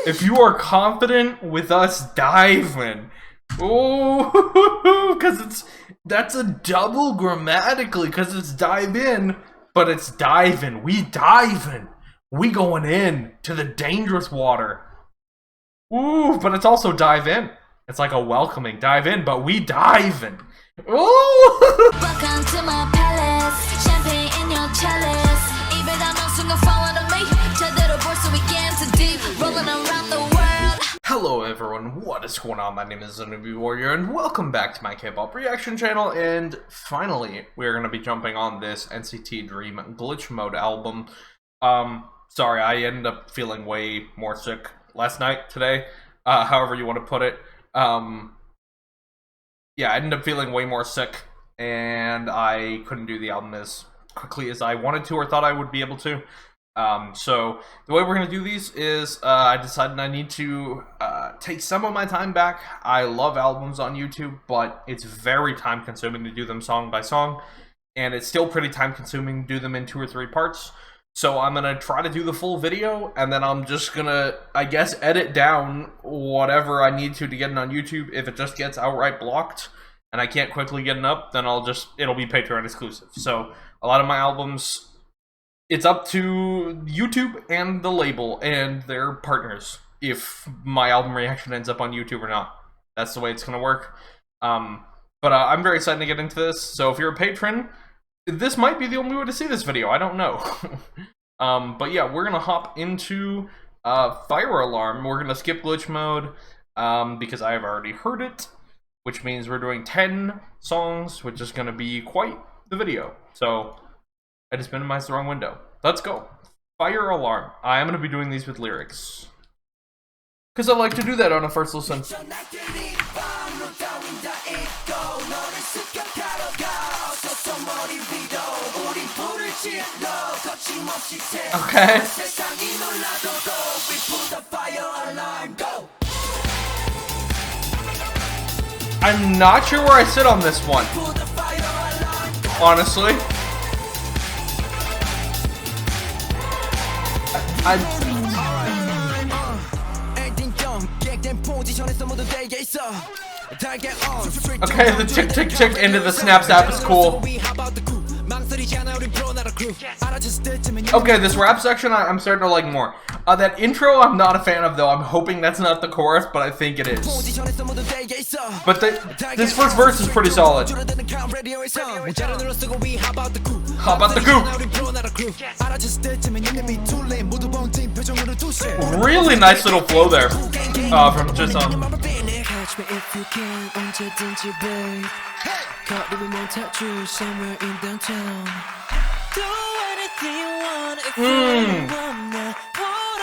If you are confident with us diving, oh, because that's a double grammatically, because it's dive in, but it's diving. We diving. We going in to the dangerous water. Ooh, but it's also dive in. It's like a welcoming dive in, but we diving. Ooh. Welcome to my palace. Champagne in your chalice. Even I know soon follow me. 제대로 볼 수 있게 into deep. Rolling around the world. Hello everyone, what is going on? My name is Newbie Warrior and welcome back to my K-pop reaction channel, and finally we're going to be jumping on this NCT Dream Glitch Mode album. Sorry, I ended up feeling way more sick last night, today, however you want to put it. Yeah, I ended up feeling way more sick, and I couldn't do the album as quickly as I wanted to or thought I would be able to. So the way we're going to do these is I decided I need to take some of my time back. I love albums on YouTube, but it's very time consuming to do them song by song, and it's still pretty time consuming to do them in 2 or 3 parts. So I'm going to try to do the full video, and then I'm just going to, I guess, edit down whatever I need to get it on YouTube. If it just gets outright blocked and I can't quickly get it up, then it'll be Patreon exclusive. So a lot of my albums, it's up to YouTube and the label and their partners if my album reaction ends up on YouTube or not. That's the way it's going to work. But I'm very excited to get into this. So if you're a patron, this might be the only way to see this video. I don't know. But yeah, we're going to hop into Fire Alarm. We're going to skip Glitch Mode because I have already heard it, which means we're doing 10 songs, which is going to be quite the video. So I just minimized the wrong window. Let's go. Fire Alarm. I am going to be doing these with lyrics, because I like to do that on a first listen. Okay. I'm not sure where I sit on this one, honestly. Okay, the tick tick tick into the snap zap is cool. Okay, this rap section I'm starting to like more. That intro I'm not a fan of though. I'm hoping that's not the chorus, but I think it is. But this first verse is pretty solid. How about the goop? Really nice little flow there from Jisung.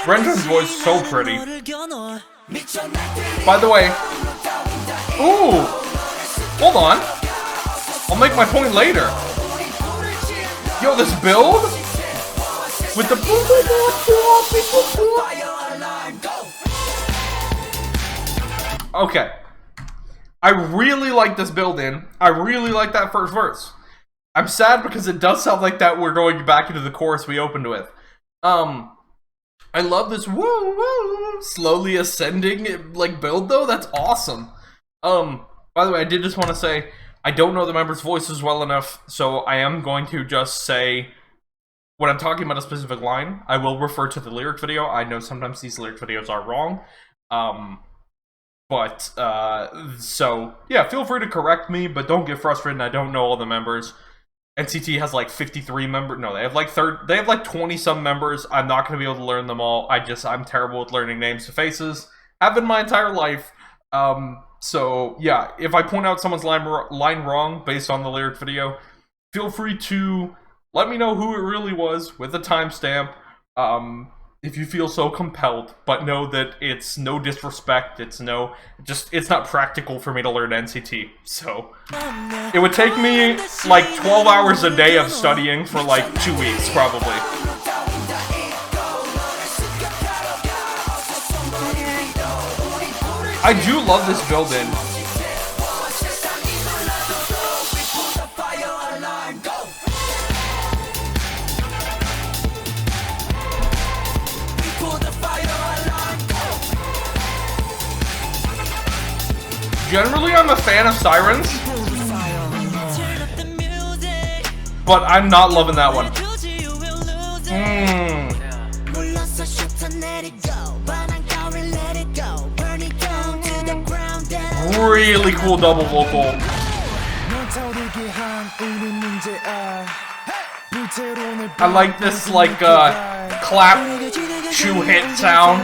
Renjun's voice is so pretty. By the way, ooh, hold on. I'll make my point later. Yo, this build with the okay. I really like this build-in. I really like that first verse. I'm sad because it does sound like that we're going back into the chorus we opened with. I love this woo woo slowly ascending like build though. That's awesome. By the way, I did just want to say I don't know the members' voices well enough, so I am going to just say when I'm talking about a specific line, I will refer to the lyric video. I know sometimes these lyric videos are wrong. So yeah, feel free to correct me, but don't get frustrated. I don't know all the members. NCT has like 53 members. No, they have like 20 some members. I'm not going to be able to learn them all. I'm terrible with learning names to faces. Have been my entire life. So yeah, if I point out someone's line wrong based on the lyric video, feel free to let me know who it really was with a timestamp. If you feel so compelled, but know that it's no disrespect, it's not practical for me to learn NCT, so it would take me like 12 hours a day of studying for like 2 weeks, probably. I do love this build-in. Generally, I'm a fan of Sirens, but I'm not loving that one. Really cool double vocal. I like this like clap shoe hit sound.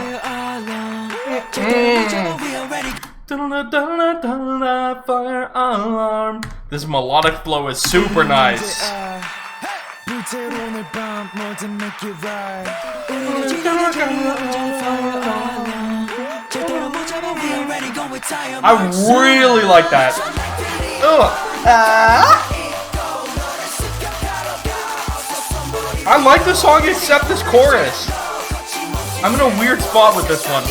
Fire alarm. This melodic flow is super nice. I really like that. I like the song except this chorus. I'm in a weird spot with this one.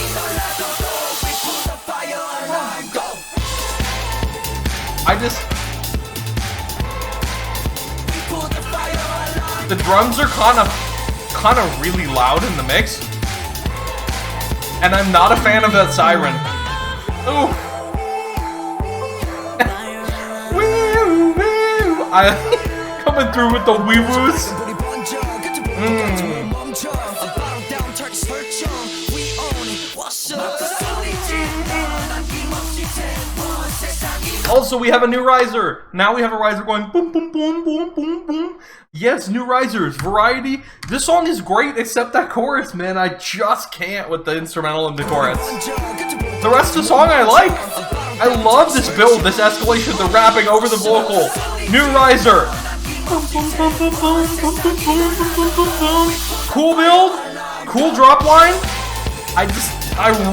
The drums are kind of really loud in the mix, and I'm not a fan of that siren. Ooh. I coming through with the wee woos. Also, we have a new riser. Now we have a riser going boom, boom, boom, boom, boom, boom. Yes, new risers, variety. This song is great, except that chorus, man. I just can't with the instrumental and the chorus. The rest of the song I like. I love this build, this escalation, the rapping over the vocal. New riser. Cool build, cool drop line. I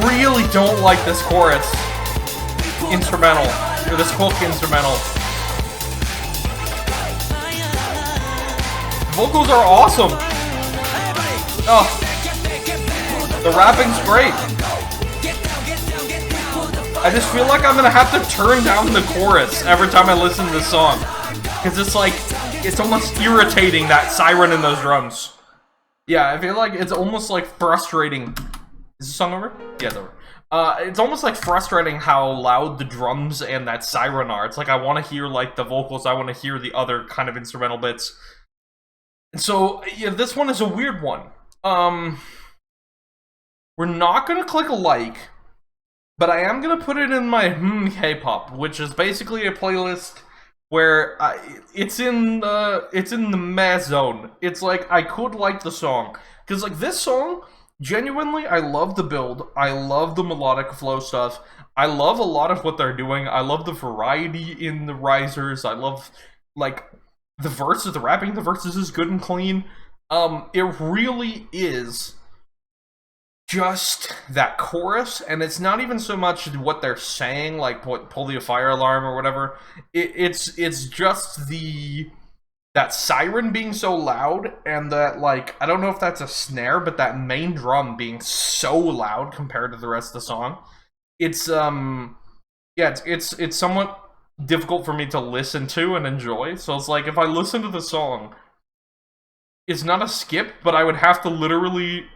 really don't like this chorus instrumental. Or this hook instrumental. Vocals are awesome. Oh, the rapping's great. I just feel like I'm gonna have to turn down the chorus every time I listen to this song, because it's like it's almost irritating, that siren and those drums. Yeah, I feel like it's almost like frustrating. Is the song over? Yeah, it's over. It's almost like frustrating how loud the drums and that siren are. It's like I want to hear like the vocals, I want to hear the other kind of instrumental bits. And so, yeah, this one is a weird one. We're not gonna click a like, but I am gonna put it in my K-pop, which is basically a playlist where it's in the meh zone. It's like I could like the song, because like this song, genuinely, I love the build. I love the melodic flow stuff. I love a lot of what they're doing. I love the variety in the risers. I love, like, the verses, the rapping, the verses is good and clean. It really is just that chorus, and it's not even so much what they're saying, like what pull the fire alarm or whatever. It's just that siren being so loud, and that, like, I don't know if that's a snare, but that main drum being so loud compared to the rest of the song. It's yeah, it's somewhat difficult for me to listen to and enjoy. So it's like if I listen to the song, it's not a skip, but I would have to literally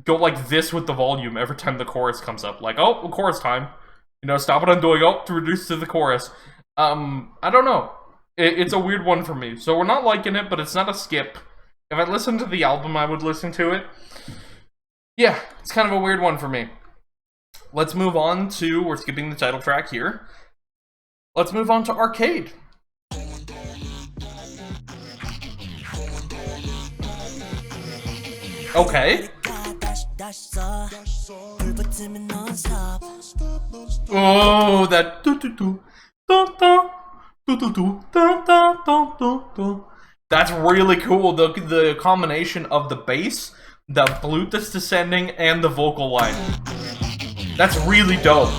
go like this with the volume every time the chorus comes up. Like, oh, chorus time. You know, stop what I'm doing. Oh, to reduce to the chorus. I don't know. It's a weird one for me. So we're not liking it, but it's not a skip. If I listened to the album, I would listen to it. Yeah, it's kind of a weird one for me. Let's move on to, we're skipping the title track here. Let's move on to Arcade. Okay. Oh, that that's really cool. The combination of the bass, the flute that's descending, and the vocal line. That's really dope.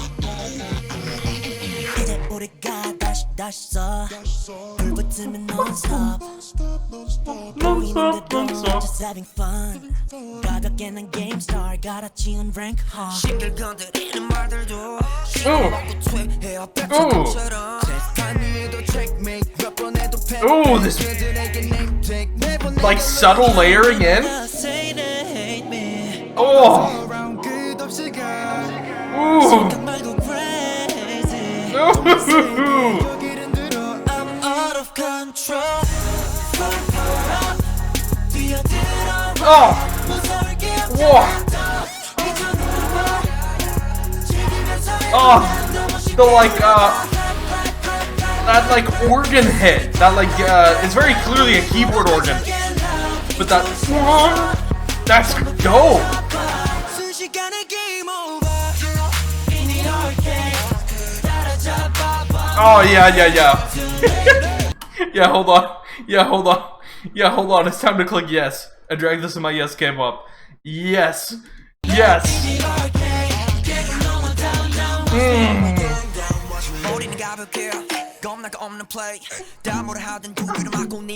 Ooh, this like subtle layering in. Oh. Ooh. No. Oh! Whoa! Oh! The that like organ hit. That like it's very clearly a keyboard organ. But that's dope. Oh yeah. Yeah, hold on. Yeah, hold on. It's time to click yes. I dragged this in my yes K-pop. Yes.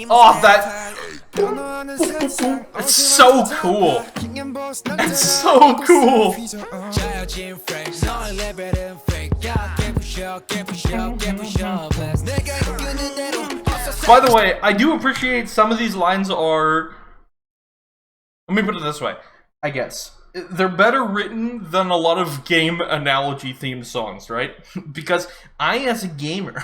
Oh, that. It's so cool. It's so cool. By the way, I do appreciate some of these lines are... Let me put it this way, I guess. They're better written than a lot of game analogy themed songs, right? Because as a gamer,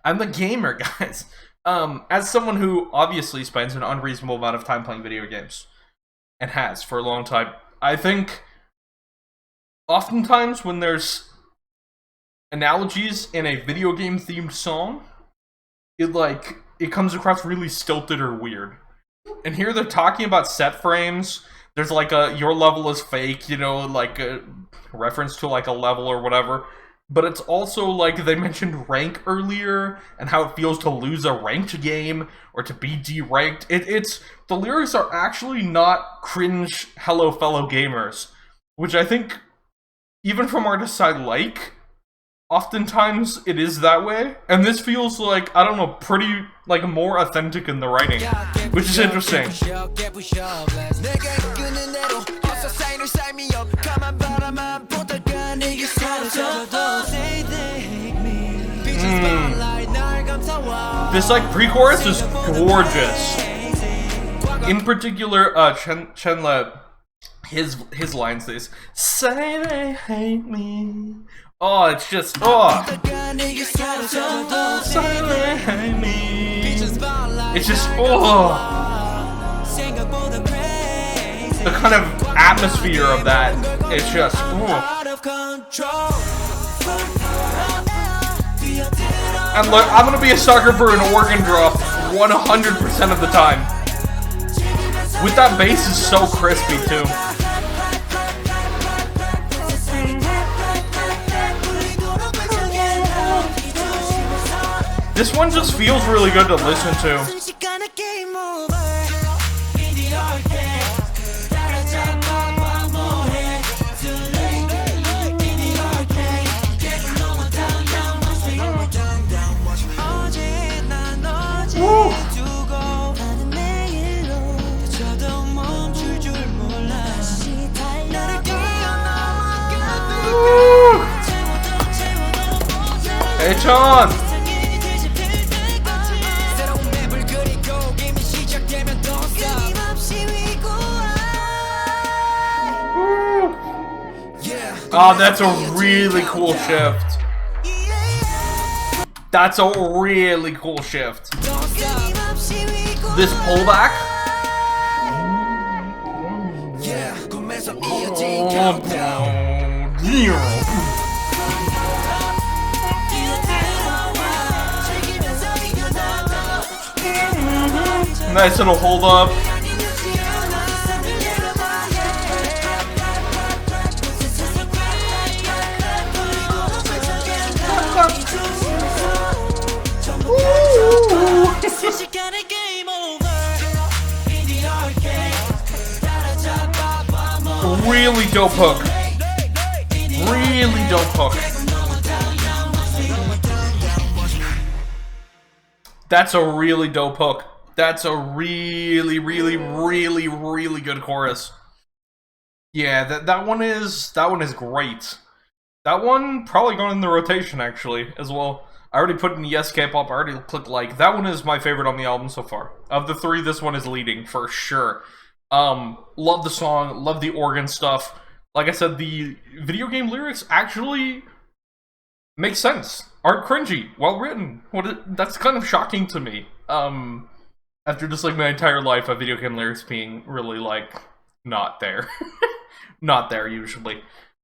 I'm a gamer, guys. As someone who obviously spends an unreasonable amount of time playing video games, and has for a long time, I think oftentimes when there's analogies in a video game themed song, it comes across really stilted or weird. And here they're talking about set frames. There's like your level is fake, you know, like a reference to like a level or whatever. But it's also like they mentioned rank earlier and how it feels to lose a ranked game or to be deranked. The lyrics are actually not cringe hello fellow gamers, which I think even from artists I like, oftentimes it is that way, and this feels like, I don't know, pretty, like, more authentic in the writing, which is interesting. This, like, pre-chorus is gorgeous. In particular, Chenle, his lines, this, say they hate me. Oh, it's just, it's just, the kind of atmosphere of that, it's just, And look, I'm gonna be a sucker for an organ drop 100% of the time. With that bass is so crispy, too. This one just feels really good to listen to. Woo. Hey, Sean! Oh, that's a really cool shift. That's a really cool shift. This pullback. Nice little hold up. Really dope hook. Really dope hook. That's a really dope hook. That's a really good chorus. Yeah, that one is great. That one probably going in the rotation actually as well. I already put in yes K-pop. I already clicked like. That one is my favorite on the album so far. Of the three, this one is leading for sure. Love the song, love the organ stuff. Like I said, the video game lyrics actually make sense. aren't cringy, well written. That's kind of shocking to me. After just like my entire life of video game lyrics being really like not there, not there usually.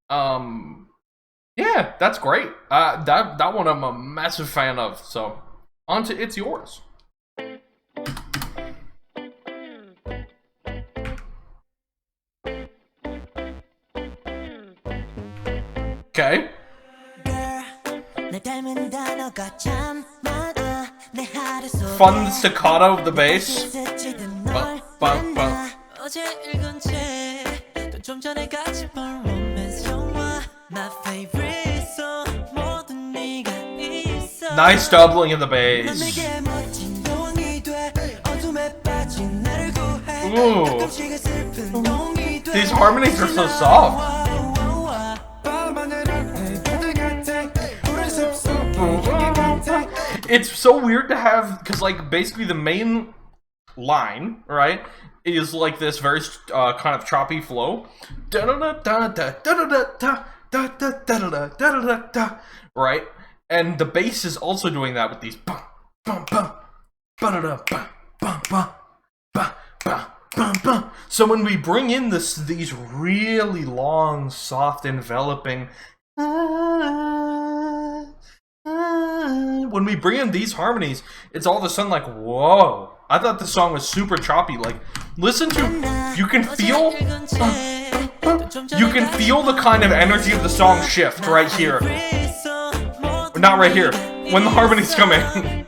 Yeah, that's great. That one I'm a massive fan of. So on to It's Yours. Okay. Fun staccato of the bass. Nice doubling of the bass. Ooh. These harmonies are so soft. It's so weird to have, because like basically the main line, right, is like this very kind of choppy flow, right, and the bass is also doing that with these. So when we bring in these really long, soft, enveloping. When we bring in these harmonies, it's all of a sudden like, whoa. I thought the song was super choppy. Like, listen to, you can feel the kind of energy of the song shift right here. Not right here. When the harmonies come in.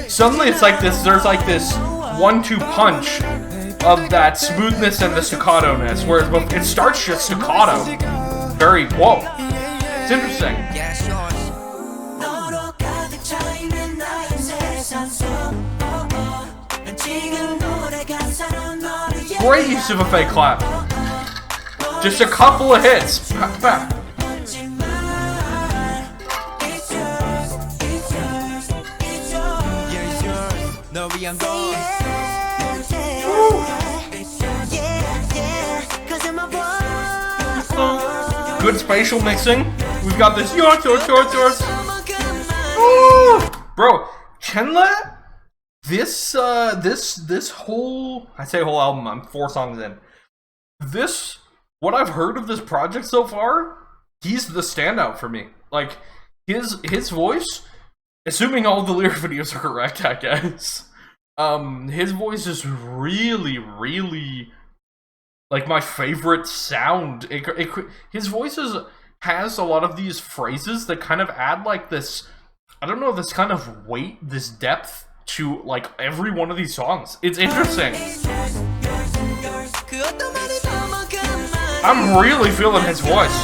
Suddenly it's like this, there's like this 1-2 punch of that smoothness and the staccato-ness, whereas it starts just staccato. Very, whoa. It's interesting. Great use of a fake clap. Just a couple of hits. Good spatial mixing. We've got this yours. Bro, Chenle, this whole, I say whole album, I'm 4 songs in. What I've heard of this project so far, he's the standout for me. Like, his voice, assuming all the lyric videos are correct, I guess, his voice is really, really like my favorite sound. His voice has a lot of these phrases that kind of add like this, I don't know, this kind of weight, this depth to like every one of these songs. It's interesting. I'm really feeling his voice.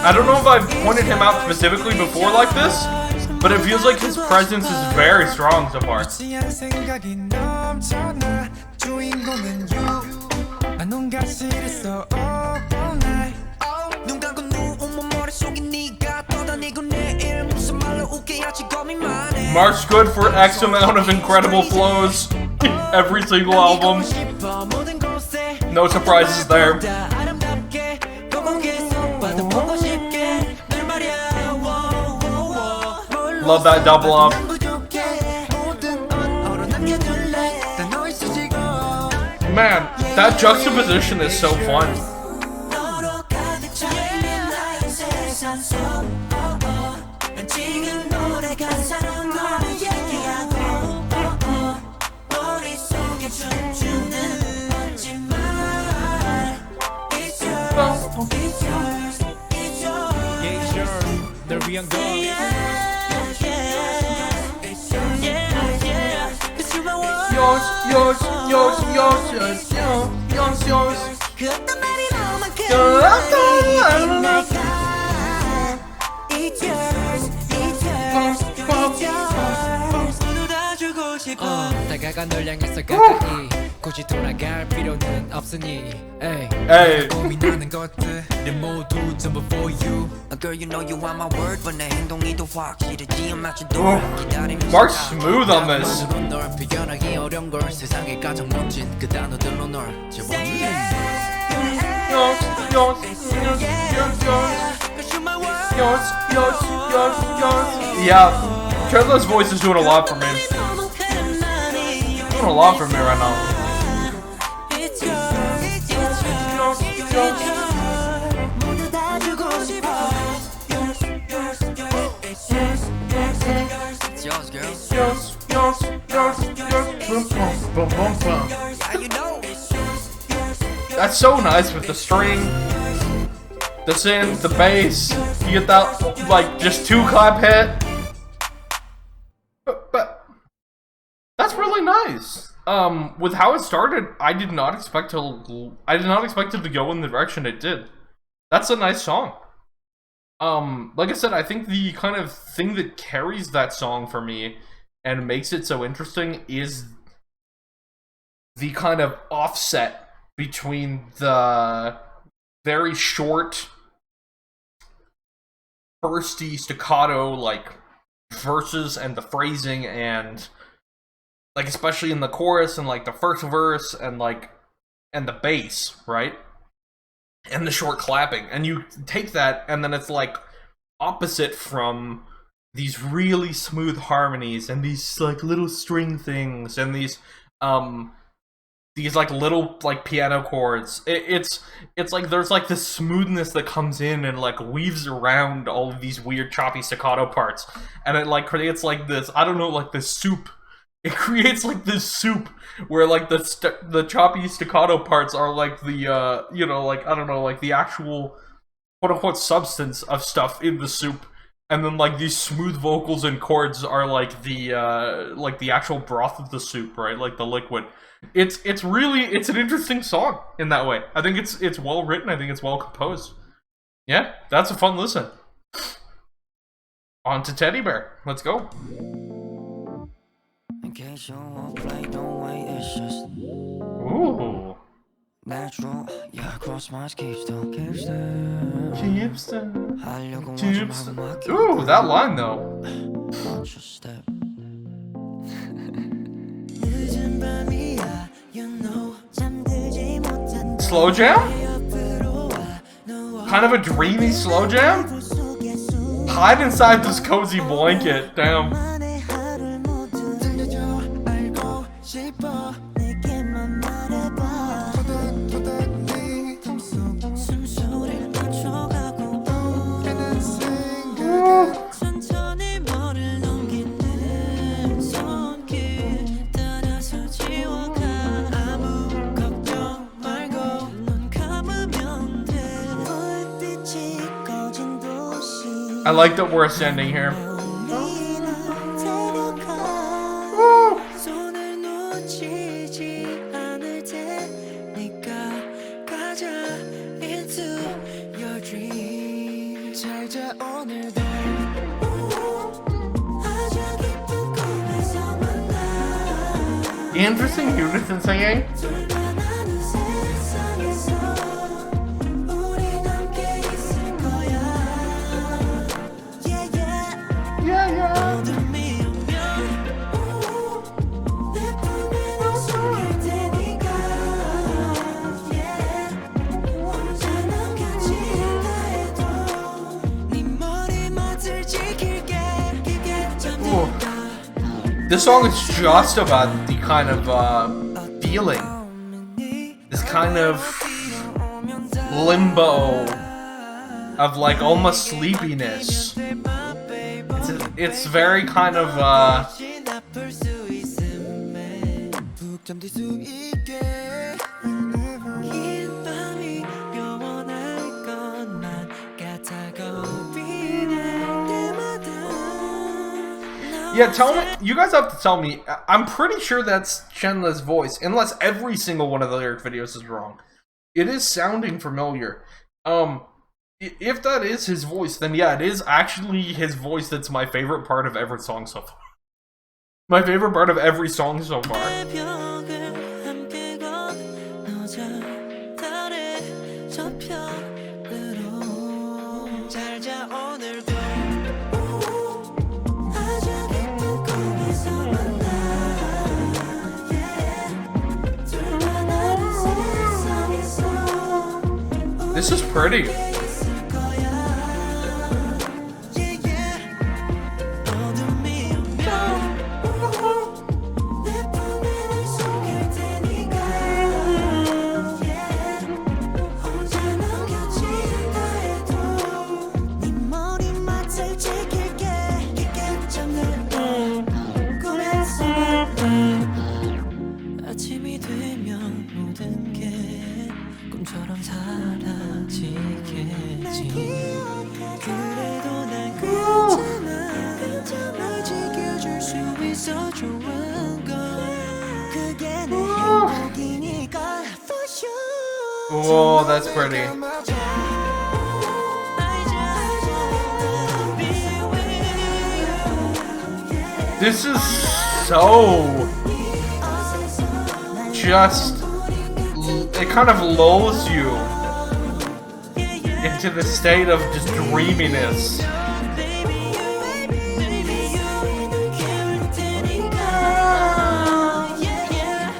I don't know if I've pointed him out specifically before like this, but it feels like his presence is very strong so far. Mark's good for X amount of incredible flows. Every single album. No surprises there. Love that double up. Man, that juxtaposition is so fun. 다가가 널 향해서 가까이 굳이 돌아갈 필요는 없으니 Hey. 고민하는 것들은 모두 전부 for you. Girl, you know you are my word, but 내 행동이 더 확실해지 맞춰도 Mark's smooth on this. 널 비견하기 어려운 걸 세상에 가장 멋진 그 단어들로 널 재워줄게. Yeah, Chandler's voice is doing a lot for me. Doing a lot for me right now. It's yours, girl. Yeah, you know. That's so nice with the string, the synth, the bass. You get that like just 2 clap hit. But that's really nice. With how it started, I did not expect it to go in the direction it did. That's a nice song. Like I said, I think the kind of thing that carries that song for me and makes it so interesting is the kind of offset between the very short, bursty, staccato, like, verses and the phrasing and, like, especially in the chorus and, like, the first verse and, like, and the bass, right? And the short clapping. And you take that and then it's, like, opposite from these really smooth harmonies and these, like, little string things and these like little like piano chords. It's like there's like this smoothness that comes in and like weaves around all of these weird choppy staccato parts, and it like creates like this, I don't know, like this soup. It creates like this soup where like the choppy staccato parts are like the you know, like, I don't know, like the actual quote unquote substance of stuff in the soup, and then like these smooth vocals and chords are like the actual broth of the soup, right? Like the liquid. It's an interesting song in that way. I think it's well written. I think it's well composed. Yeah, that's a fun listen. On to Teddy Bear. Let's go. Ooh. Natural, yeah, cross my keeps still. Ooh, that line though. Slow jam? Kind of a dreamy slow jam? Hide inside this cozy blanket. Damn. I like that we're ascending here. Interesting unison singing. This song is just about the kind of feeling, this kind of limbo of like almost sleepiness. It's very kind of yeah, tell me, you guys have to tell me. I'm pretty sure that's Chenle's voice, unless every single one of the lyric videos is wrong. It is sounding familiar. If that is his voice, then yeah, it is actually his voice that's my favorite part of every song so far. My favorite part of every song so far. 잘자 오늘도 아주 깊은 꿈에서 만나 둘만 아는 세상에서 This is pretty. 있을 거야 어둠이 오면 내 품에는 속일 테니까 혼자 남겨진다 해도 네 머리맡을 지킬게 깊게 잠든 꿈에서 아침이 되면 모든 게 꿈처럼 사라지겠지 그래도 난 괜찮아 날 지켜줄 수 있어 좋은 건 그게 내 행복이니까 For you Oh, that's pretty. This is so just. It kind of lulls you into the state of just dreaminess.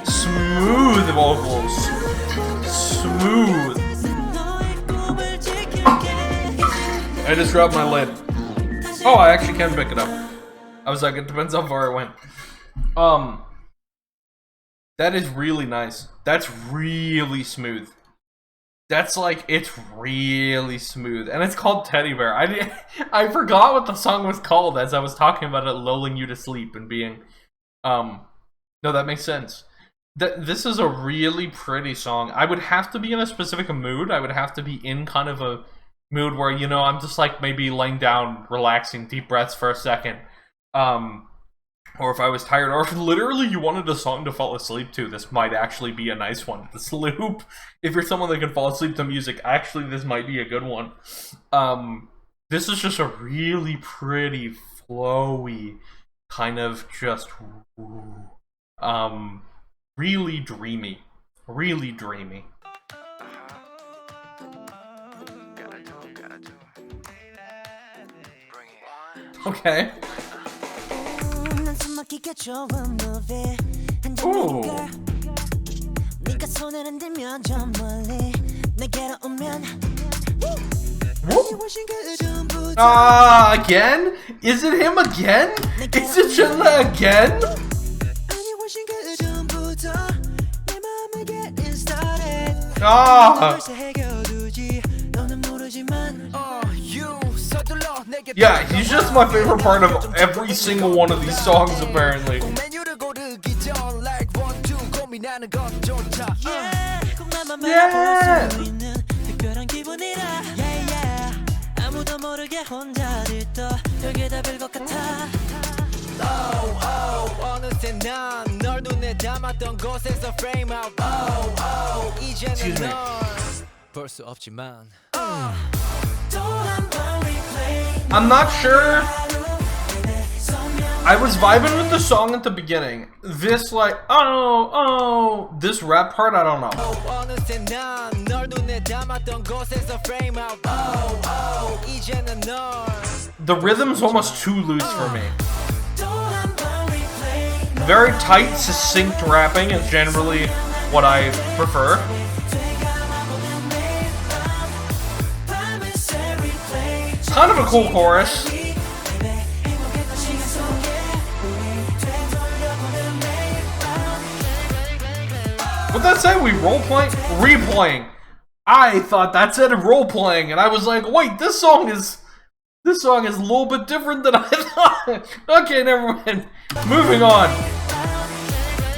Smooth vocals. Smooth. I just dropped my lid. Oh, I actually can pick it up. I was like, it depends how far it went. That is really nice. That's really smooth. That's like, it's really smooth. And it's called Teddy Bear. I forgot what the song was called as I was talking about it lulling you to sleep and being, no, that makes sense. This is a really pretty song. I would have to be in a specific mood. I would have to be in kind of a mood where, you know, I'm just like maybe laying down, relaxing, deep breaths for a second. Or if I was tired, or if literally you wanted a song to fall asleep to, this might actually be a nice one. This loop, if you're someone that can fall asleep to music, actually this might be a good one. This is just a really pretty, flowy, kind of just, really dreamy. Really dreamy. Okay. Ooh. Again? Is it him again? Is it Chandler again? Ah. Yeah, he's just my favorite part of every single one of these songs, apparently. Yeah! Excuse me. I'm not sure. I was vibing with the song at the beginning. This like, oh, this rap part, I don't know. The rhythm's almost too loose for me. Very tight, succinct rapping is generally what I prefer. Kind of a cool chorus. What'd that say? We role-playing? Replaying. I thought that said role-playing, and I was like, wait, this song is a little bit different than I thought. Okay, never mind. Moving on.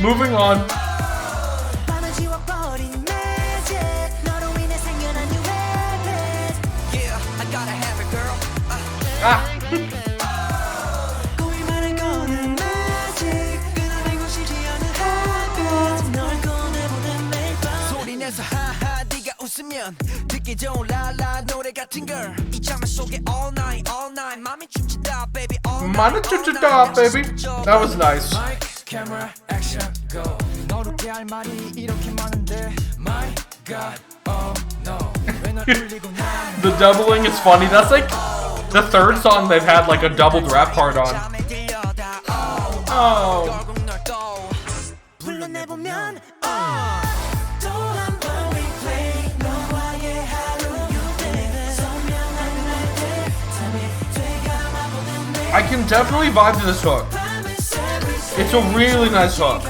Moving on. Ah. baby. That was nice. Camera, action, go. The doubling is funny. That's like the third song they've had like a doubled rap part on. Oh. I can definitely vibe to this hook. It's a really nice hook.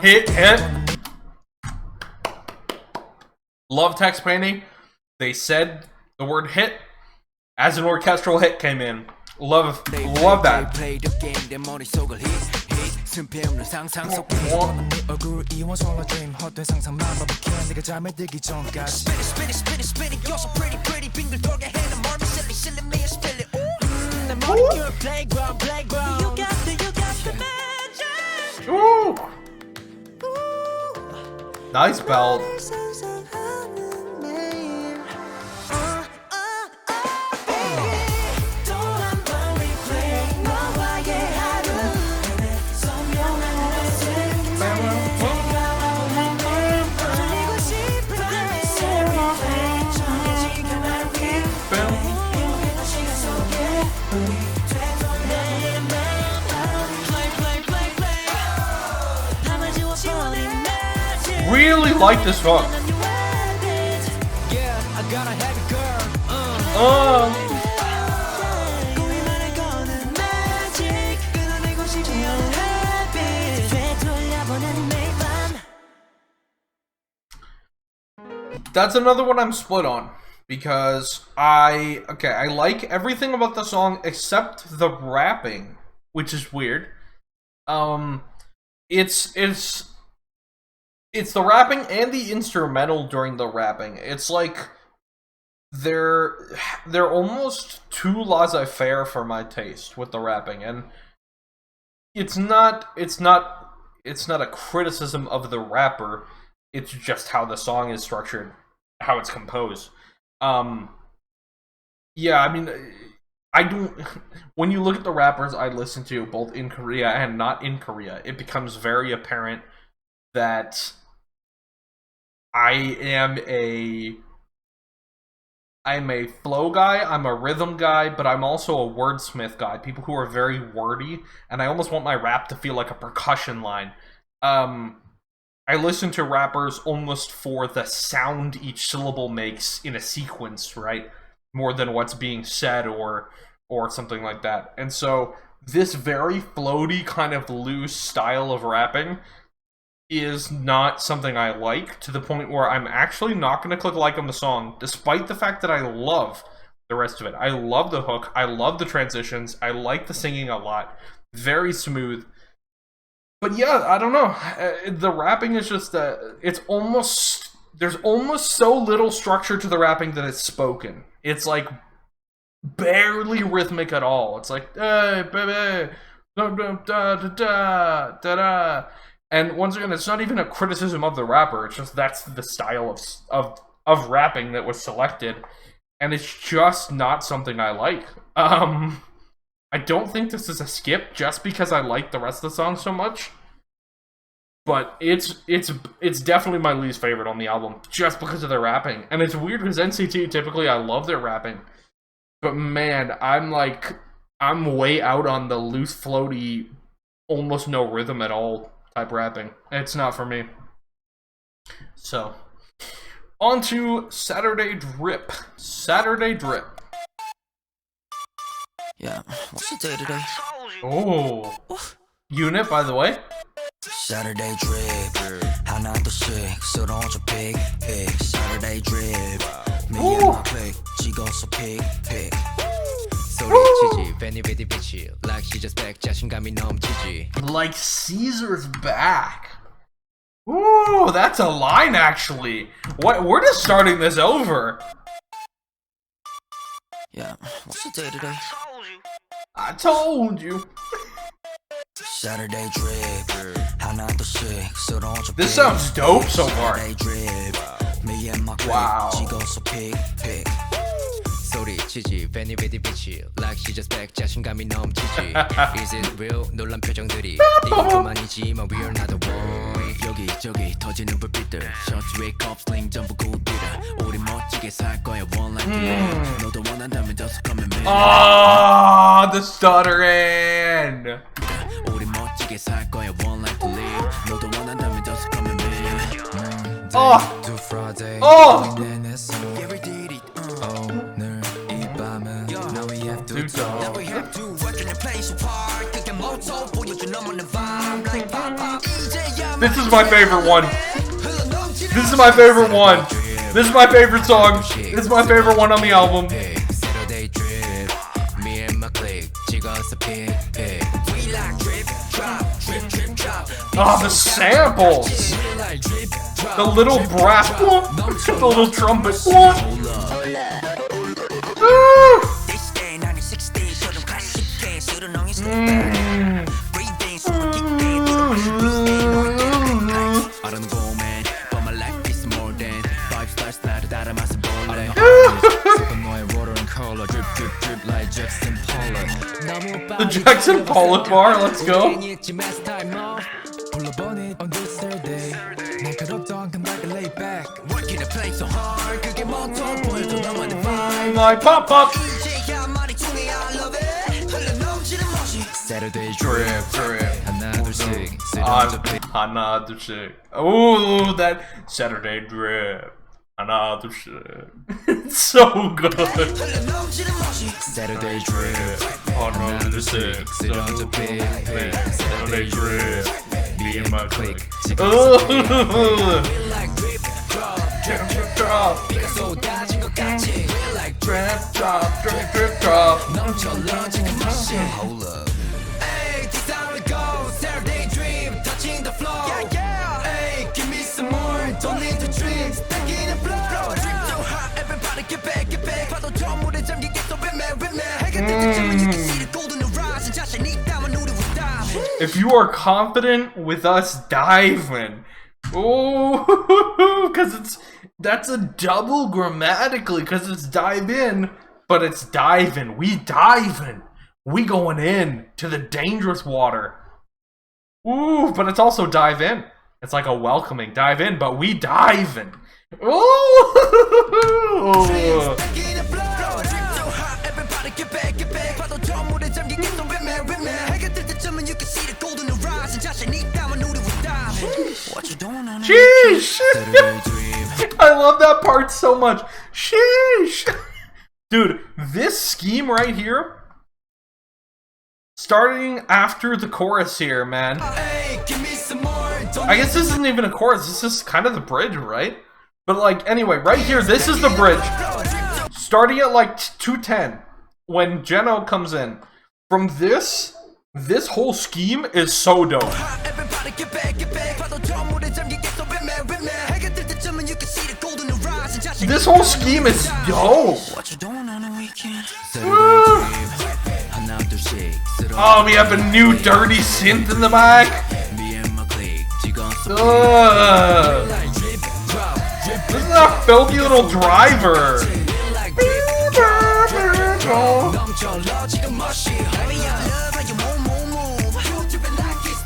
Hit. Love text painting. They said the word hit as an orchestral hit came in. Love that. Ooh. Nice belt. Really like this hook. That's another one I'm split on because I like everything about the song except the rapping, which is weird. It's the rapping and the instrumental during the rapping. It's like they're almost too laissez-faire for my taste with the rapping, and it's not a criticism of the rapper. It's just how the song is structured, how it's composed. Yeah, I mean, I don't. When you look at the rappers I listen to, both in Korea and not in Korea, it becomes very apparent that I'm a flow guy, I'm a rhythm guy, but I'm also a wordsmith guy. People who are very wordy, and I almost want my rap to feel like a percussion line. I listen to rappers almost for the sound each syllable makes in a sequence, right? More than what's being said or something like that. And so this very floaty kind of loose style of rapping is not something I like, to the point where I'm actually not going to click like on the song, despite the fact that I love the rest of it. I love the hook, I love the transitions, I like the singing a lot. Very smooth. But yeah, I don't know. The rapping is just, there's almost so little structure to the rapping that it's spoken. It's like barely rhythmic at all. It's like, hey, baby, da da da da da da. And once again, it's not even a criticism of the rapper. It's just that's the style of rapping that was selected, and it's just not something I like. I don't think this is a skip just because I like the rest of the song so much, but it's definitely my least favorite on the album just because of the rapping. And it's weird because NCT, typically I love their rapping, but man, I'm way out on the loose, floaty, almost no rhythm at all type rapping. It's not for me. So, on to Saturday Drip. Saturday Drip. Yeah, what's the day today? Oh, unit, by the way. Saturday drip 하나 둘씩 쓰러져 pick Saturday drip me and my clique 찍어서 pick 소리치지 Benny with the bitch Like she just back 자신감이 넘치지 Like Caesar's back. Ooh, that's a line actually. What? We're just starting this over. Yeah, what's the day today? I told you. Saturday drip 하나 둘씩 쓰러져 This sounds dope so far. Saturday drip me and my clique Wow. 찍어서 pick 소리치지 Fanny Very Bitch Like she just back 자신감이 넘치지 Is it real? 놀란 표정들이 이건 그만이지만 we're not the one 여기저기 터지는 불빛들 Shots wake up sling 전부 굿비다 우리 멋지게 살 거야 one life to live 너도 원한다면 just come and make Ah, the stuttering. 우리 멋지게 살 거야 one life to live 너도 원한다면 just come and make Oh. to Friday Oh. Yeah we did it 오늘 이 밤은 Now we have to Now we have to work in a place so hard 그게 모토 보여준 너만의 vibe like pop pop This is my favorite one. This is my favorite one. This is my favorite song. This is my favorite one on the album. Saturday drip Me and my clique 찍어서 pick We like drip drop drip drip drop Ah, the samples. like drip drop The little brass. The little trumpet. This day 1960처럼 클래식해 수련왕이 I don't know man But my life is more than 5 stars 나를 따라 맛을 볼래 너의 water and color Drip drip drip like Jackson Pollock The Jackson Pollock bar. Let's go. 불러보니 on this Saturday 날카롭던 감각을 lay back Working a play so hard 그게 모토 보여줘 너만의 vibe Like pop pop. 이제야 말이 통해 I love it 흘러넘치는 멋이 Saturday Drip drip. 하나 둘씩 쓰러져 하나 둘씩. Oh, that Saturday drip. 하나 둘씩. It's so good. 흘러넘치는 멋이 Saturday drip 하나 둘씩. 쓰러져 Saturday drip. Me and my clique. Oh. like drip drop Drip drip drop. 비가 쏟아진 것 같이 like Drip drop. Drip drip drop. 넘쳐러지는 멋이 Hold up Hey, this how it goes Saturday dream touching the floor Yeah, yeah Hey, give me some more Don't need to drink Stacking and blow Drip so hot Everybody get back 파도 저물에 잠기게 또 ritme 해가 뜨기쯤은 you can see the golden horizon 자신이 있다면 우리 will dive If you are confident with us diving, oh, because that's a double grammatically, because it's dive in, but it's diving. We diving. We going in to the dangerous water. Ooh, but it's also dive in. It's like a welcoming dive in, but we diving. Ooh. Stacking and blow Drip so hot Everybody get back 파도 저물에 잠기게 또 ritme 해가 뜰 때쯤은 you can see the golden horizon 자신이 있다면 우리 will dive What you doing on Sheesh! I love that part so much. Sheesh! Dude, this scheme right here, starting after the chorus here, man. Hey, give me some more I guess this isn't even a chorus, this is kind of the bridge, right? But like, anyway, right here, this is the bridge. Starting at like 210, when Jeno comes in. From this whole scheme is so dope. Everybody get back 파도 저물에 잠기게 또 ritme 해가 뜰 때쯤은 you can see the golden horizon 자신이 This whole scheme is dope. What you doing on the weekend 하나 둘씩 Oh, we have a new dirty synth in the back. Me and my clique 찍어서 Ugh. This is a filthy little driver. 넘쳐러 지금 멋이 Baby I love how you move You dripping like it's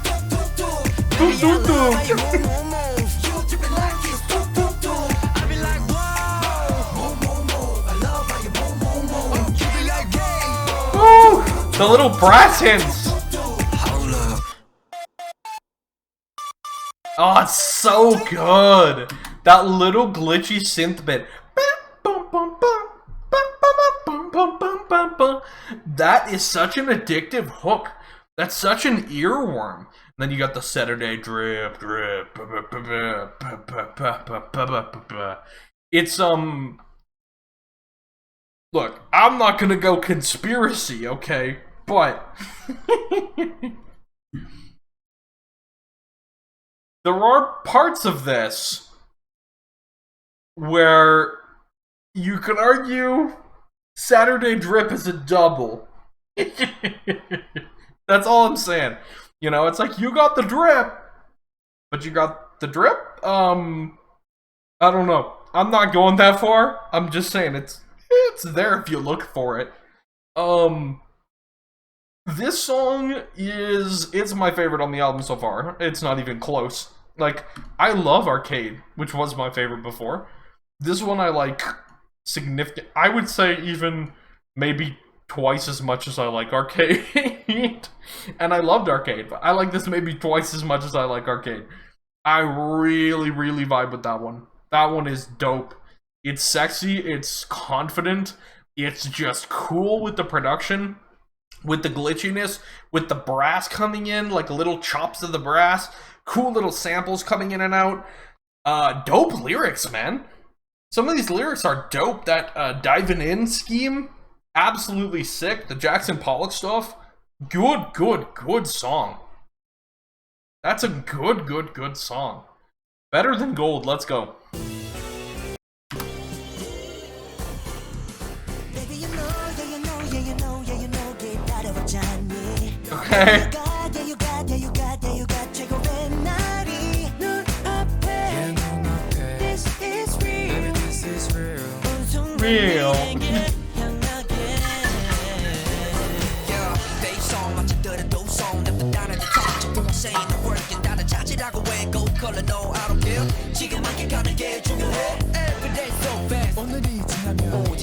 Baby I love how you move You dripping like it's I be like whoa Move I love how you move You be like hey Woo! The little brass hints. Hold up Oh, it's so good. That little glitchy synth bit. That is such an addictive hook. That's such an earworm. And then you got the Saturday drip, drip. It's Look, I'm not gonna go conspiracy, okay? But there are parts of this where you could argue Saturday Drip is a double. That's all I'm saying. You know, it's like you got the drip, but you got the drip? I don't know. I'm not going that far. I'm just saying It's there if you look for it. This song it's my favorite on the album so far. It's not even close. Like, I love Arcade, which was my favorite before. This one I like significant. I would say even maybe twice as much as I like Arcade. And I loved Arcade, but I like this maybe twice as much as I like Arcade. I really, really vibe with that one. That one is dope. It's sexy, it's confident, it's just cool with the production, with the glitchiness, with the brass coming in, like little chops of the brass, cool little samples coming in and out. Dope lyrics, man. Some of these lyrics are dope. That diving in scheme, absolutely sick. The Jackson Pollock stuff, good song. That's a good song. Better than Gold, let's go. Okay. Real.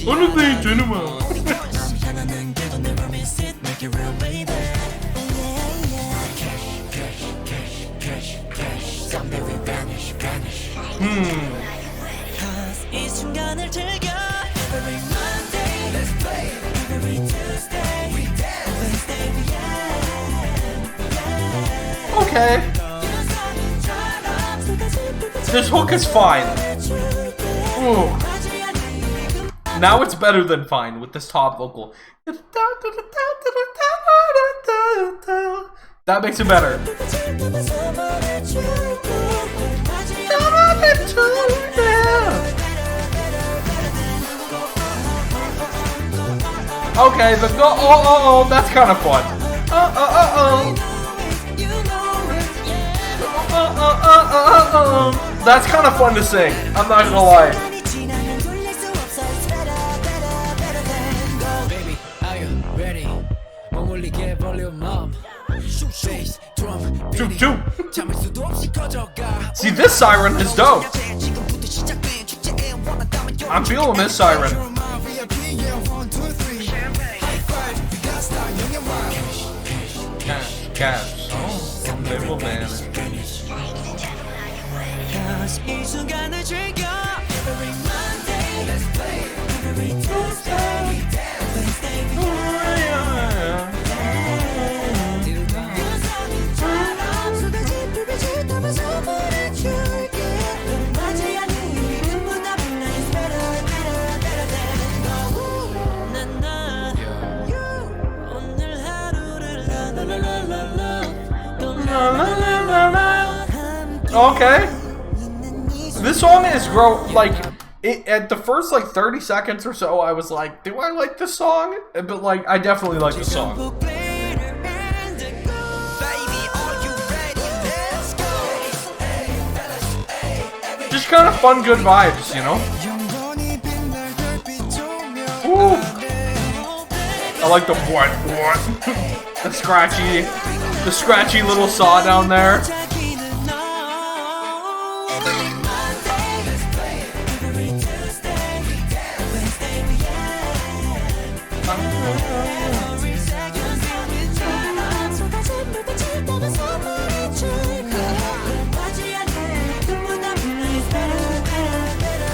오늘이 되는만. 이 순간을 즐겨. Every Monday, let's play. Every Tuesday, we dance. Wednesday, we Okay. This hook is fine. Ooh. Now it's better than fine with this top vocal. That makes it better. Okay, the go that's kind of fun. That's kind of fun to sing. I'm not gonna lie. Baby, are you ready? 머물리게 볼륨 up. Bass, drum, Choo. See, this siren is dope. I'm feeling this siren. Cash. Oh, unbelievable, man. 이 순간을 즐겨. Every Monday, let's play. Every Tuesday, we dance. Wednesday, we Okay. This song is at the first 30 seconds or so I was like, do I like this song? But I definitely like the song. Just kind of fun, good vibes, you know? Ooh. I like the what? the scratchy little saw down there.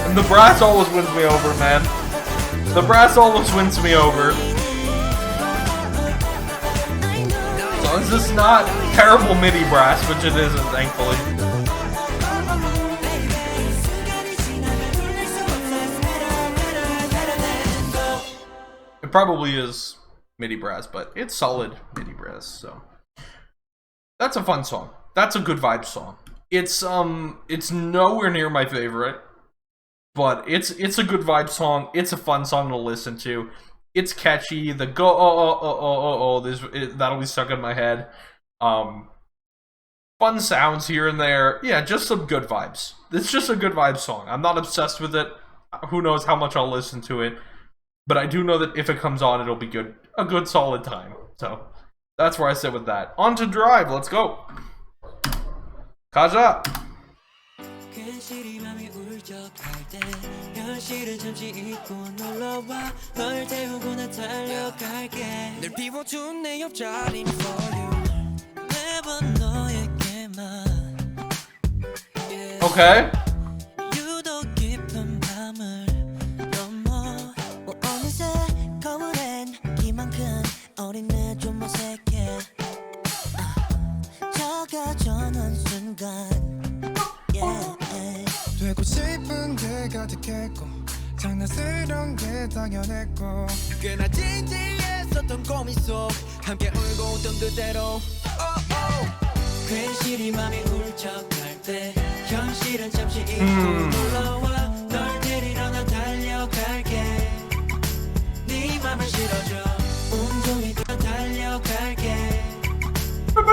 And the brass always wins me over, man. The brass always wins me over. As long as it's not terrible MIDI brass, which it isn't, thankfully. It probably is MIDI brass, but it's solid MIDI brass, so. That's a fun song. That's a good vibe song. It's nowhere near my favorite, but it's a good vibe song. It's a fun song to listen to. It's catchy. The that'll be stuck in my head. Fun sounds here and there. Yeah, just some good vibes. It's just a good vibe song. I'm not obsessed with it. Who knows how much I'll listen to it. but I do know that if it comes on, it'll be good, a good solid time. So that's where I sit with that. On to Drive, let's go. 가자. 괜시리 맘이 울적할 때 현실을 잠시 잊고 놀러와 널 태우고 나 달려갈게 늘 비워둔 내 옆자리 for you 매번 너에게만 Okay. 유독 깊은 밤을 넘어 어느새 거울엔 이만큼 어린애 좀 어색해 작아져는 순간 되고 싶은 게 가득했고 장난스러운 게 당연했고 꽤나 진지했었던 고민 속 함께 울고 웃던 그대로 괜시리 맘이 울적할 때 현실은 잠시 잊고 놀러와 널 데리러 난 달려갈게 네 맘을 실어줘 온종일 난 달려갈게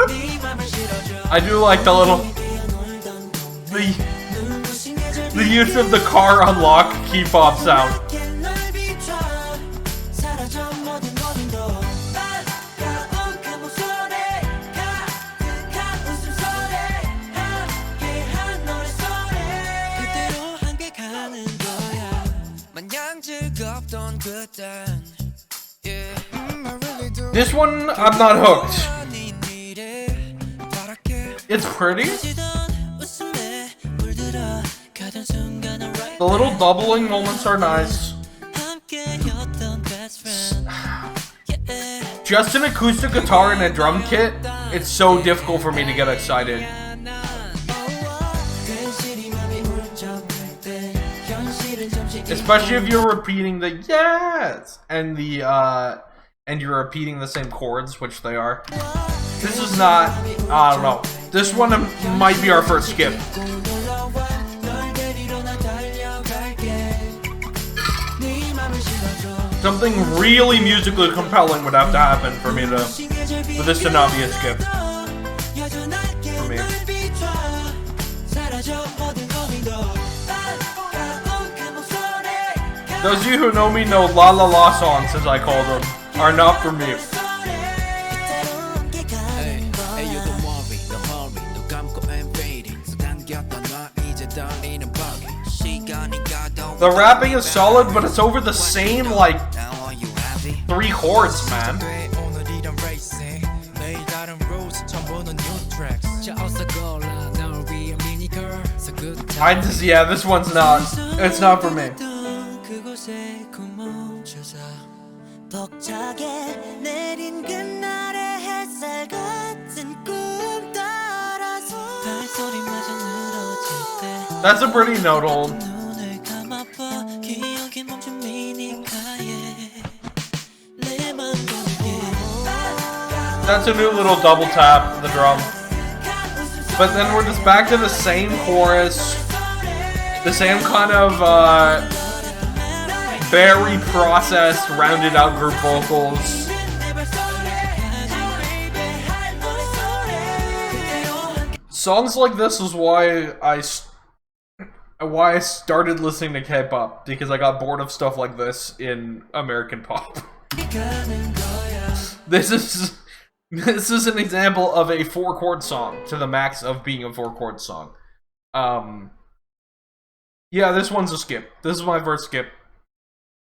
네 맘을 실어줘 I do like the little the use of the car unlock key fob sound. This one, I'm not hooked. It's pretty. The little doubling moments are nice. Just an acoustic guitar and a drum kit, it's so difficult for me to get excited. Especially if you're repeating the yes and the and you're repeating the same chords, which they are. This is not, I don't know. This one might be our first skip. Something really musically compelling would have to happen for me to, for this to not be a skip. For me. Those of you who know me know La La La songs, as I call them, are not for me. The rapping is solid, but it's over the same, like, 3 chords, man. Yeah, this one's not. It's not for me. That's a pretty note hold. That's a new little double tap, the drum. But then we're just back to the same chorus, the same kind of very processed, rounded out group vocals. Songs like this is why I started listening to K-pop, because I got bored of stuff like this in American pop. This is an example of a 4-chord song to the max of being a 4-chord song. Yeah, this one's a skip. This is my first skip.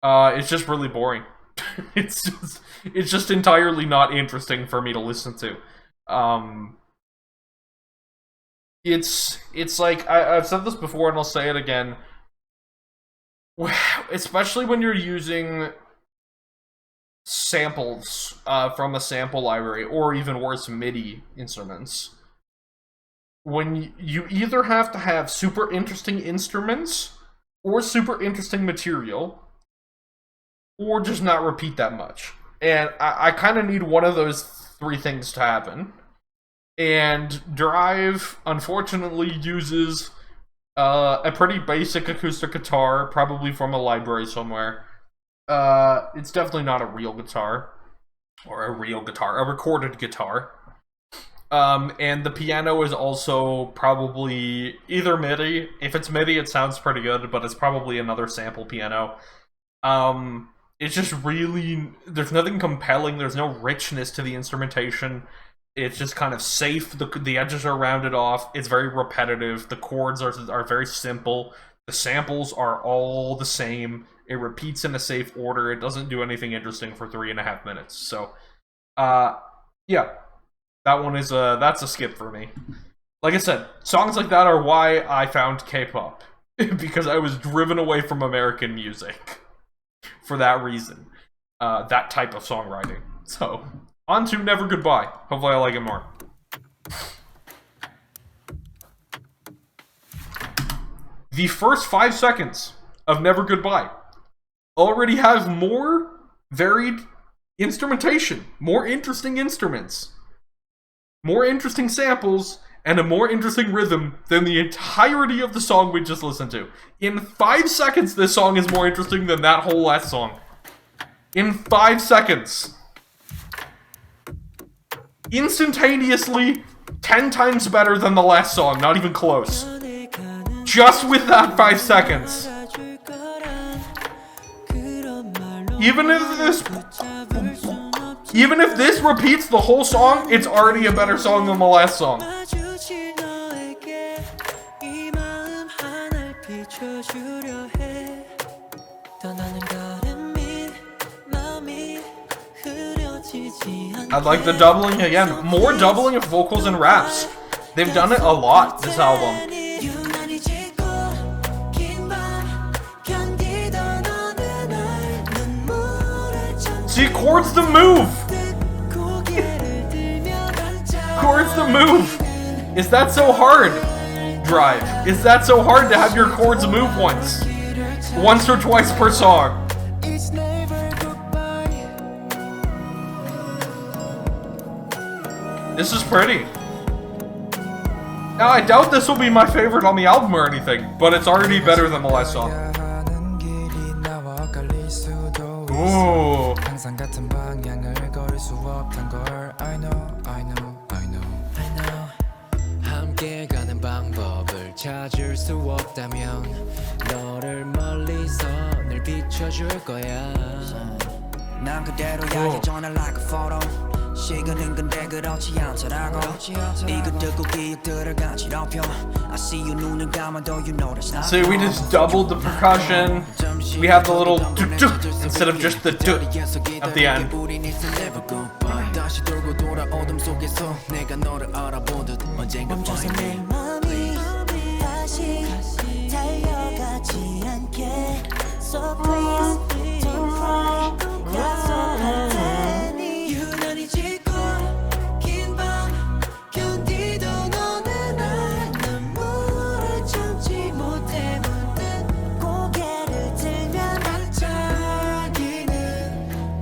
It's just really boring. It's just entirely not interesting for me to listen to. It's like I've said this before and I'll say it again. Especially when you're using samples from a sample library, or even worse, MIDI instruments. When you either have to have super interesting instruments, or super interesting material, or just not repeat that much. And I kind of need one of those 3 things to happen. And Drive, unfortunately, uses a pretty basic acoustic guitar, probably from a library somewhere. It's definitely not a real guitar. Or a recorded guitar. And the piano is also probably either MIDI. If it's MIDI, it sounds pretty good, but it's probably another sample piano. it's just really, there's nothing compelling. There's no richness to the instrumentation. It's just kind of safe. The edges are rounded off. It's very repetitive. The chords are very simple. The samples are all the same. It repeats in a safe order. It doesn't do anything interesting for 3.5 minutes. So, yeah, that one is that's a skip for me. Like I said, songs like that are why I found K-pop. Because I was driven away from American music. For that reason. That type of songwriting. So, on to Never Goodbye. Hopefully I like it more. The first 5 seconds of Never Goodbye already have more varied instrumentation, more interesting instruments, more interesting samples, and a more interesting rhythm than the entirety of the song we just listened to. In 5 seconds, this song is more interesting than that whole last song. In 5 seconds. Instantaneously, 10 times better than the last song, not even close. Just with that 5 seconds. Even if this repeats the whole song, it's already a better song than the last song. I'd like the doubling again. More doubling of vocals and raps. They've done it a lot, this album. See, chords the move! Chords the move! Is that so hard? Drive. Is that so hard to have your chords move once? Once or twice per song. This is pretty. Now, I doubt this will be my favorite on the album or anything, but it's already better than the last song. Ooh. 함께 가는 방법을 찾을 수 없다면 너를 멀리서 늘 비춰줄 거야. 난 그대로야 예전에 like a photo. 시간은 근데 그렇지 않더라고. 이거 듣고 기억들을 간지럽혀. I see you 눈을 감아도 you notice not. So we just doubled the percussion. We have the little instead of just the at the end. 다시 돌고 돌아 어둠 속에서 내가 너를 알아보듯 언젠가 find me. 다시 달려가지 않게. So please don't cry. 약속하니 유난히 짙고 긴 밤 견디던 어느 날 눈물을 참지 못해 문득 고개를 들면 반짝이는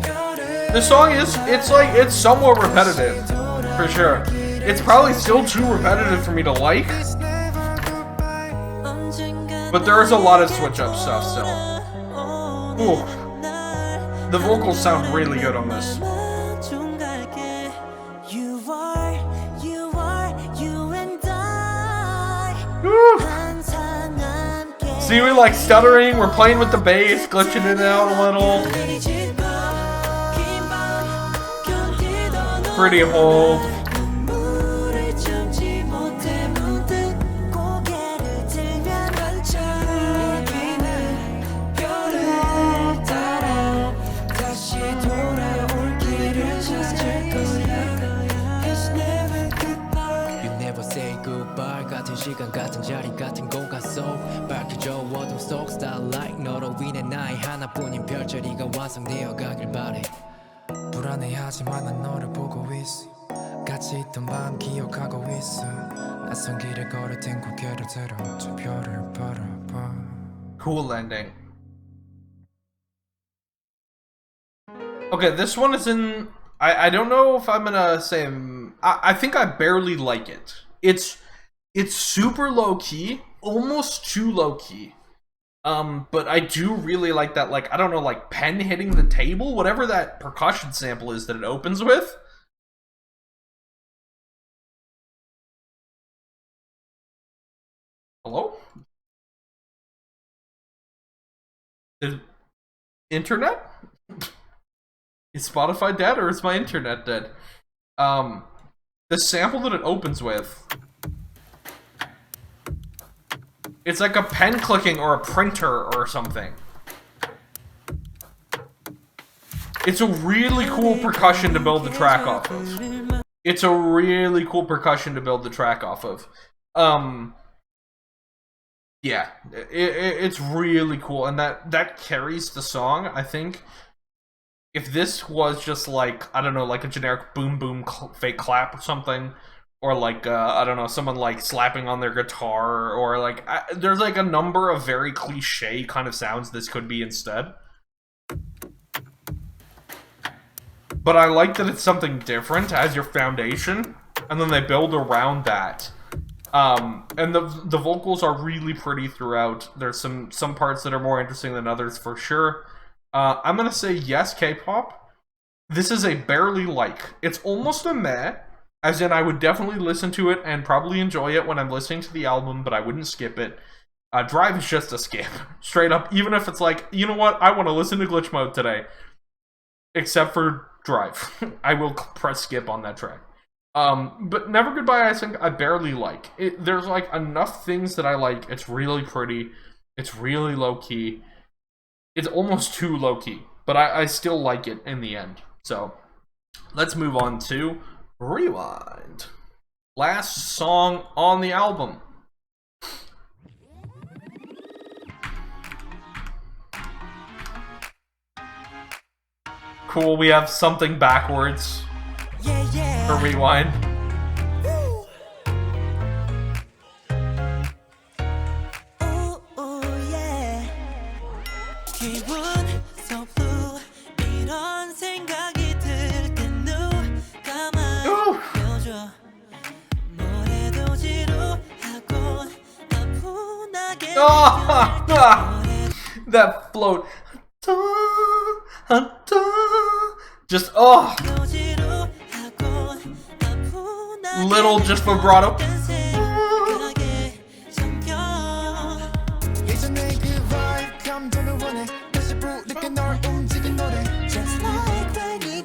별을. The song is, it's somewhat repetitive, for sure. It's probably still too repetitive for me to like, but there's a lot of switch-up stuff still. Ooh. The vocals sound really good on this. Ooh. See, we like stuttering, we're playing with the bass, glitching it out a little. Pretty hold. 같은 시간 같은 자리 같은 공간 속 밝혀져 어둠 속 starlight 너로 인해 나의 하나뿐인 별자리가 완성되어 가길 바래 불안해하지만 난 너를 보고 있어 같이 있던 밤 기억하고 있어 낯선 길을 걸을 땐 고개를 들어 저 별을 바라봐. Cool ending. Okay, this one is in. I don't know if I'm gonna say. I think I barely like it. It's super low key, almost too low key. But I do really like that, like, I don't know, like pen hitting the table, whatever that percussion sample is that it opens with. Hello? Internet? Is Spotify dead or is my internet dead? The sample that it opens with, it's like a pen clicking or a printer or something. It's a really cool percussion to build the track off of. It's a really cool percussion to build the track off of. Yeah, it's really cool, and that carries the song. I think if this was just like, I don't know, like a generic boom boom fake clap or something, or like I don't know, someone like slapping on their guitar, or like there's like a number of very cliche kind of sounds this could be instead. But I like that it's something different as your foundation, and then they build around that. And the vocals are really pretty throughout. There's some parts that are more interesting than others for sure. I'm gonna say yes, K-pop. This is a barely like. It's almost a meh, as in I would definitely listen to it and probably enjoy it when I'm listening to the album, but I wouldn't skip it. Drive is just a skip, straight up. Even if it's like, you know what, I want to listen to Glitch Mode today, except for Drive. I will press skip on that track. But Never Goodbye I think I barely like. There's like enough things that I like. It's really pretty. It's really low-key. It's almost too low-key. But I still like it in the end. So, let's move on to Rewind. Last song on the album. Cool, we have something backwards for Rewind. That float. Just, little just vibrato.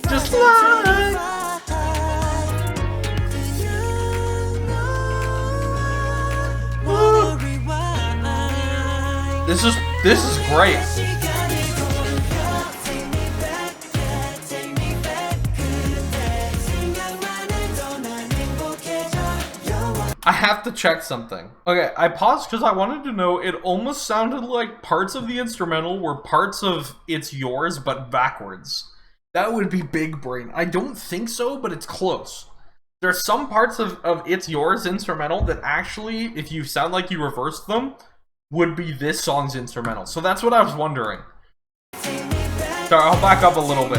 Just like This is great. I have to check something. Okay, I paused because I wanted to know, it almost sounded like parts of the instrumental were parts of It's Yours, but backwards. That would be big brain. I don't think so, but it's close. There's some parts of It's Yours instrumental that actually, if you sound like you reversed them, would be this song's instrumental. So that's what I was wondering. Sorry, I'll back up a little bit.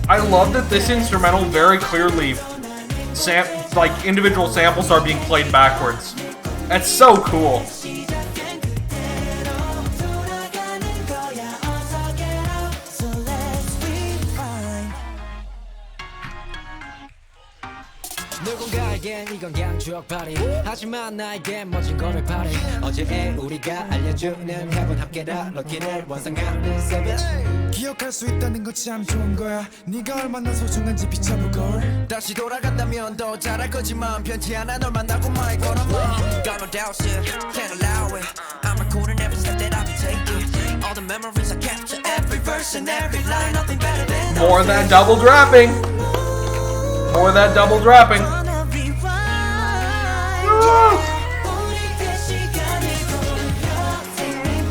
I love that this instrumental very clearly, like, individual samples are being played backwards. That's so cool. 누군가에겐 이건 그냥 추억팔이 하지만 나에겐 멋진 고백팔이 어제의 우리가 알려주는 heaven 함께라 럭키를 원상하는 새벽 기억할 수 있다는 거 참 좋은 거야 네가 얼마나 소중한지 비춰볼 걸 다시 돌아간다면 더 잘할 거지만 변치 않아 널 만나고 말 걸어봐 Got no doubt shit, can't allow it I'm recording every step that I be taking All the memories I capture every verse and every line Nothing better than More of that double dropping. More of that double dropping.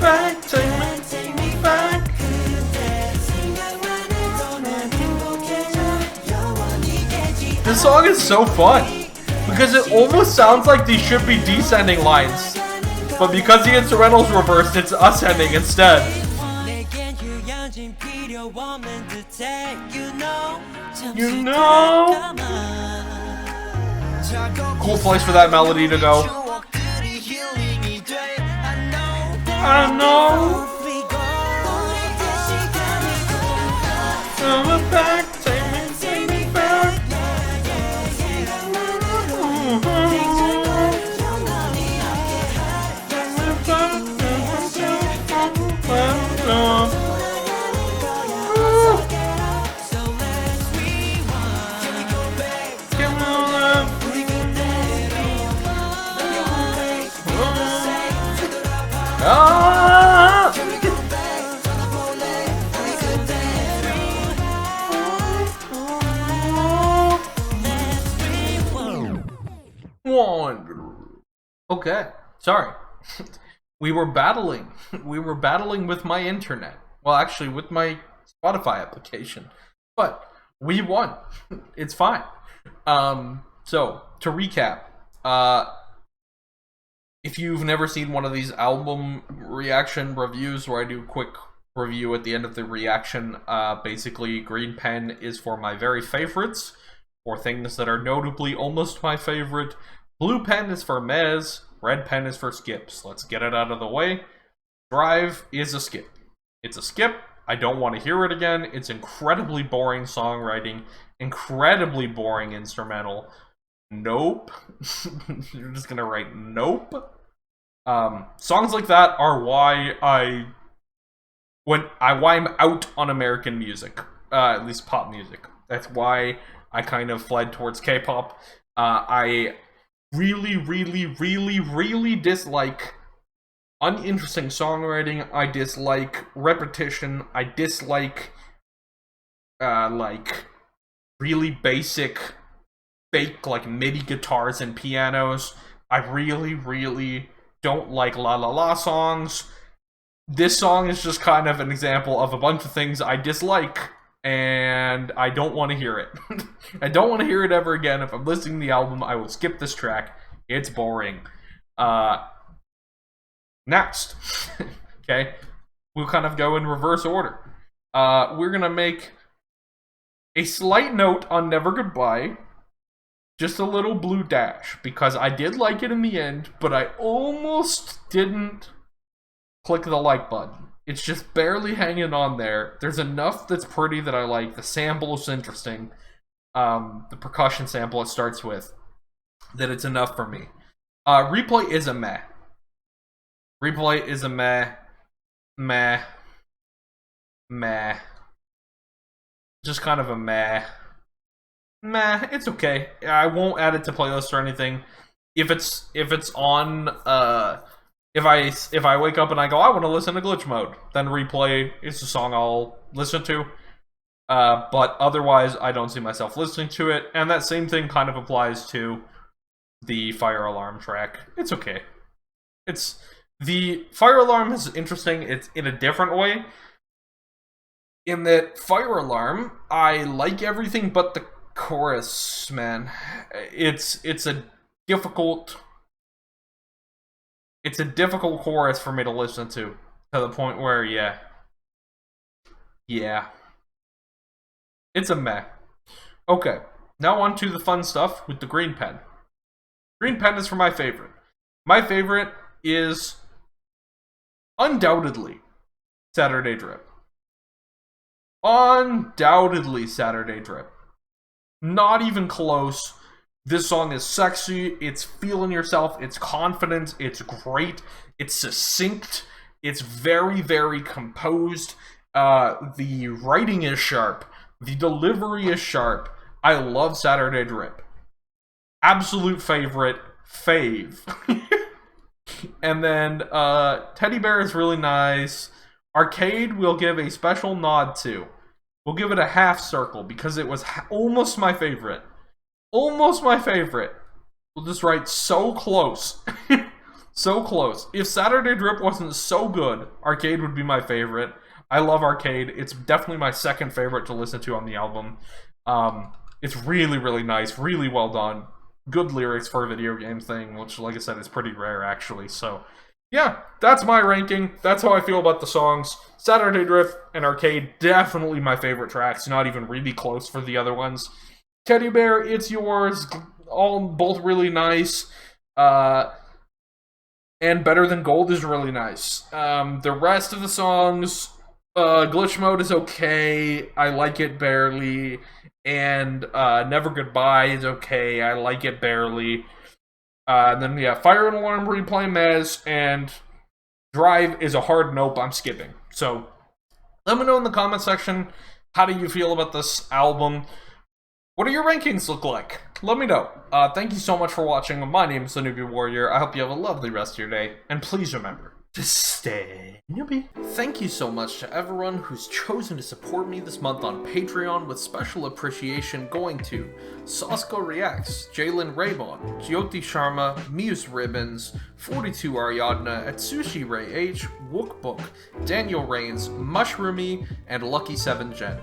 Back, take me back. This song is so fun because it almost sounds like these should be descending lines, but because the instrumental's reversed, it's ascending instead. You know. Cool place for that melody to go. I know. Come back, take me back. on. Okay, sorry. We were battling. We were battling with my internet. Well, actually, with my Spotify application. But we won. It's fine. So, to recap, if you've never seen one of these album reaction reviews where I do a quick review at the end of the reaction, basically, green pen is for my very favorites, or things that are notably almost my favorite. Blue pen is for mez, red pen is for skips. Let's get it out of the way. Drive is a skip. It's a skip. I don't want to hear it again. It's incredibly boring songwriting, incredibly boring instrumental. Nope. You're just gonna write nope. Songs like that are why I'm out on American music, at least pop music. That's why I kind of fled towards K-pop. I really, really, really, really dislike uninteresting songwriting. I dislike repetition. I dislike like really basic fake like MIDI guitars and pianos. I really, really don't like La La La songs. This song is just kind of an example of a bunch of things I dislike, and I don't want to hear it. I don't want to hear it ever again. If I'm listening to the album, I will skip this track. It's boring. Next. Okay. We'll kind of go in reverse order. We're gonna make a slight note on Never Goodbye. Just a little blue dash, because I did like it in the end, but I almost didn't click the like button. It's just barely hanging on there. There's enough that's pretty that I like. The sample is interesting. The percussion sample it starts with, that it's enough for me. Replay is a meh. Replay is a meh. Just kind of a meh. It's okay. I won't add it to playlists or anything. If it's on, if I wake up and I go, I want to listen to Glitch Mode, then Replay is the song I'll listen to. But otherwise, I don't see myself listening to it. And that same thing kind of applies to the Fire Alarm track. It's okay. The Fire Alarm is interesting. It's in a different way. In that Fire Alarm, I like everything but the chorus, man. It's a difficult chorus for me to listen to the point where yeah, it's a meh. Okay, now on to the fun stuff with the green pen. Green pen is for my favorite. My favorite is undoubtedly Saturday Drip. Undoubtedly Saturday Drip. Not even close. This song is sexy, it's feeling yourself, it's confident, it's great, it's succinct, it's very, very composed. The writing is sharp, the delivery is sharp. I love Saturday Drip. Absolute favorite, fave. And then Teddy Bear is really nice. Arcade we'll give a special nod to. We'll give it a half circle because it was almost my favorite. Almost my favorite. We'll just write so close. So close. If Saturday Drip wasn't so good, Arcade would be my favorite. I love Arcade. It's definitely my second favorite to listen to on the album. It's really, really nice. Really well done. Good lyrics for a video game thing, which, like I said, is pretty rare, actually. So, yeah, that's my ranking. That's how I feel about the songs. Saturday Drip and Arcade, definitely my favorite tracks. Not even really close for the other ones. Teddy Bear, It's Yours, both really nice. And Better Than Gold is really nice. The rest of the songs, Glitch Mode is okay. I like it barely. And Never Goodbye is okay. I like it barely. Then, yeah, Fire and Alarm, Replay, Mez, and Drive is a hard nope I'm skipping. So, let me know in the comment section, how do you feel about this album? What do your rankings look like? Let me know. Thank you so much for watching. My name is the Newbie Warrior. I hope you have a lovely rest of your day. And please remember Sustainably. Thank you so much to everyone who's chosen to support me this month on Patreon, with special appreciation going to Sasko Reacts, Jalen Raybon, Jyoti Sharma, Muse Ribbons, 42 Ariadna, Atsushi Ray H, Wookbook, Daniel Rains, Mushroomy, and Lucky7 Jen.